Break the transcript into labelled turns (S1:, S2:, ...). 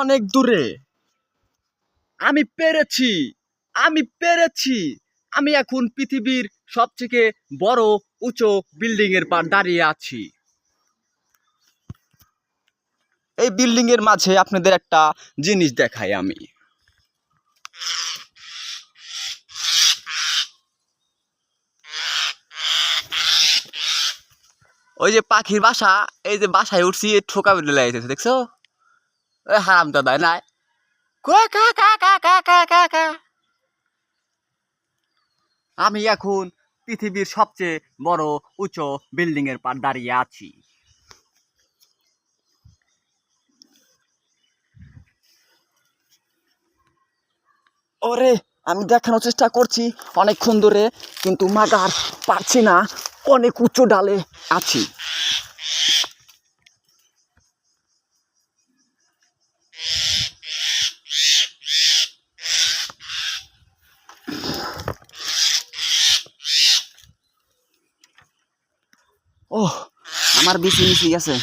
S1: অনেক দূরে। আমি পেরেছি, আমি পেরেছি। আমি এখন পৃথিবীর সবথেকে বড় উঁচু বিল্ডিং এর পার দাঁড়িয়ে আছি। এই বিল্ডিং এর মাঝে আপনাদের একটা জিনিস দেখাই আমি। ওই যে পাখির বাসা, এই যে বাসায় উঠছি ঠোকা বেঁধে লাগাইতেছে, দেখছো? ওই হারাম দাদা নাই আমি এখন পৃথিবীর সবচেয়ে বড় উঁচু বিল্ডিং এর পার দাঁড়িয়ে আছি। ওরে, আমি দেখানোর চেষ্টা করছি অনেকক্ষণ ধরে, কিন্তু মাগার পারছি না, অনেক উঁচু ডালে আছি। ও, আমার বিচি নিচে গেছে।